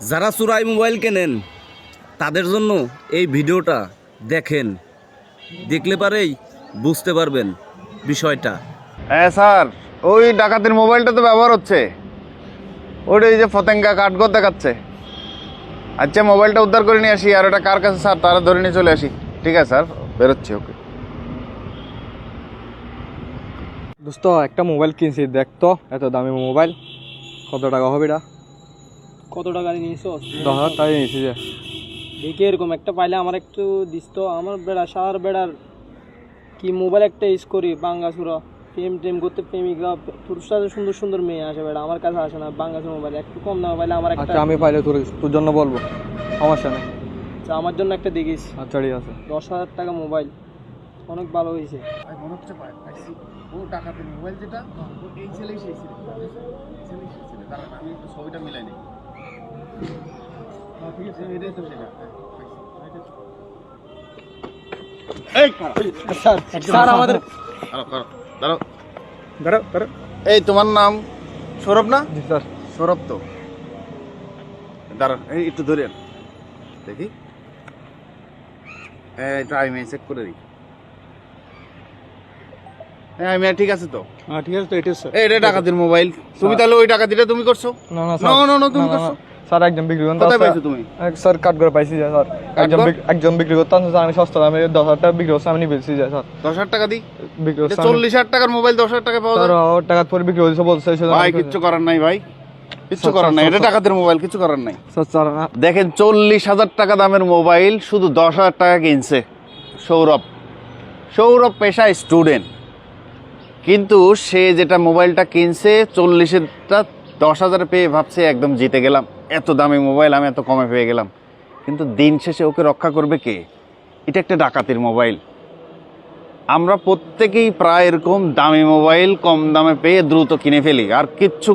যারা চোরাই মোবাইল কেনেন তাদের জন্য এই ভিডিওটা দেখেন, দেখলে পারেই বুঝতে পারবেন বিষয়টা। হ্যাঁ স্যার, ওই ডাকাতের মোবাইলটা তো ব্যবহার হচ্ছে, ওইটা এই যে ফতেঙ্গা কাঠগড় দেখাচ্ছে। আচ্ছা, মোবাইলটা উদ্ধার করে নিয়ে আসি। আর ওটা কার কাছে স্যার, তারা ধরে নিয়ে চলে আসি। ঠিক আছে স্যার, বেরোচ্ছি। ওকে দোস্ত, একটা মোবাইল কিনছি, দেখ তো এত দামি মোবাইল কত টাকা হবে? এটা কত টাকা নিয়েছো? 10,000 টাকা নিয়েছি। যে দেখে এরকম একটা পাইলে আমার একটু দিস তো। আমার বেড়া সার বেড়ার কি মোবাইল একটা ইউজ করি বাঙ্গাসুরা, প্রেম টেম করতে প্রেমিকরা পুরুষরা সুন্দর সুন্দর মেয়ে আসে, বেড়া আমার কাছে আসে না। বাঙ্গাসুর মোবাইল একটু কম দামে পাইলে আমার একটা। আচ্ছা, আমি পাইলে তোর জন্য বলবো, সমস্যা নেই। আচ্ছা, আমার জন্য একটা দেখিস। আচ্ছা ঠিক আছে। 10,000 টাকা মোবাইল, অনেক ভালো হয়েছে। মনে হচ্ছে ও ডাকাতের মোবাইল যেটা, এই ছেলেই সেই ছিল। দাঁড়ান, আমি একটু ছবিটা মিলাই নিই। ঠিক আছে, এটাই তো সেটা। স্যার আমাদের দাঁড়াও। এই তোমার নাম সৌরভ না? জি স্যার। সৌরভ তো, দাঁড়ান এই একটু ধরে দেখি। একটু আমি চেক করে দিই। আমি ঠিক আছে তো? হ্যাঁ ঠিক আছে তো, এটা স্যার। এটা ডাকাতির মোবাইল। তুমি তাহলে ওই ডাকাতিটা তুমি করছো? না না না, তুমি করছো। স্যার একজন বিক্রি করতে কোথায় পাইছো তুমি? স্যার কাট করে পাইছি যে স্যার। কাঠগড়? একজন বিক্রি করতে আসছে, আমি সস্তা দামে 10,000 টাকা বিক্রি করছি, আমি নিয়ে বেশি যায় স্যার। 10,000 টাকা দিই? বিক্রি করছি 40,000 টাকার মোবাইল 10,000 টাকা পাওয়া স্যার। যায়? টাকা পরে বিক্রি হয়েছে বলছে। ভাই কিচ্ছু করার নাই, ভাই কিচ্ছু করার নাই। এটা ডাকাতের মোবাইল, কিছু করার নাই। স্যার দেখেন, 40,000 টাকা দামের মোবাইল শুধু 10,000 টাকা কিনছে সৌরভ পেশায় স্টুডেন্ট, কিন্তু সে যেটা মোবাইলটা কিনছে 40-এরটা 10,000 পেয়ে ভাবছে একদম জিতে গেলাম, এত দামি মোবাইল আমি এত কমে পেয়ে গেলাম। কিন্তু দিন শেষে ওকে রক্ষা করবে কে? এটা একটা ডাকাতির মোবাইল। আমরা প্রত্যেকেই প্রায় এরকম দামি মোবাইল কম দামে পেয়ে দ্রুত কিনে ফেলি, আর কিচ্ছু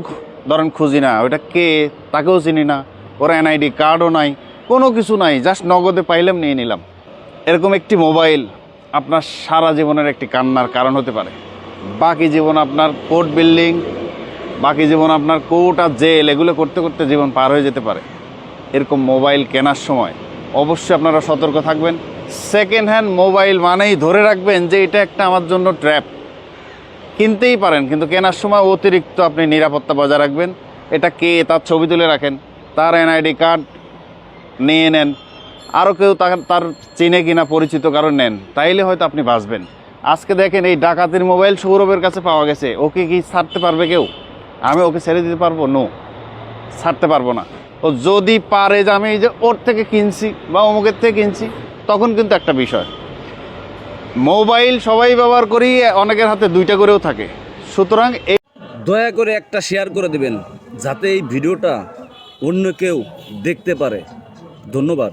ধরেন খুঁজি না ওটা কে, তাকেও চিনি না, ওর এনআইডি কার্ডও নাই, কোনো কিছু নাই, জাস্ট নগদে পাইলাম নিয়ে নিলাম। এরকম একটি মোবাইল আপনার সারা জীবনের একটি কান্নার কারণ হতে পারে। বাকি জীবন আপনার কোর্ট বিল্ডিং, বাকি জীবন আপনার কোর্ট আর জেল, এগুলো করতে করতে জীবন পার হয়ে যেতে পারে। এরকম মোবাইল কেনার সময় অবশ্যই আপনারা সতর্ক থাকবেন। সেকেন্ড হ্যান্ড মোবাইল মানেই ধরে রাখবেন যে এটা একটা আমার জন্য ট্র্যাপ। কিনতেই পারেন, কিন্তু কেনার সময় অতিরিক্ত আপনি নিরাপত্তা বজায় রাখবেন। এটা কে তার ছবি তুলে রাখেন, তার এনআইডি কার্ড নিয়ে নেন, আরও কেউ তার চিনে কিনা পরিচিত কারণ নেন, তাইলে হয়তো আপনি বাঁচবেন। আজকে দেখেন এই ডাকাতির মোবাইল সৌরভের কাছে পাওয়া গেছে, ওকে কি ছাড়তে পারবে কেউ? আমি ওকে ছেড়ে দিতে পারবো? নো, ছাড়তে পারবো না। ও যদি পারে যে আমি এই যে ওর থেকে কিনছি বা অমুকের থেকে কিনছি, তখন কিন্তু একটা বিষয়। মোবাইল সবাই ব্যবহার করি, অনেকের হাতে 2টা করেও থাকে, সুতরাং দয়া করে একটা শেয়ার করে দেবেন যাতে এই ভিডিওটা অন্য কেউ দেখতে পারে। ধন্যবাদ।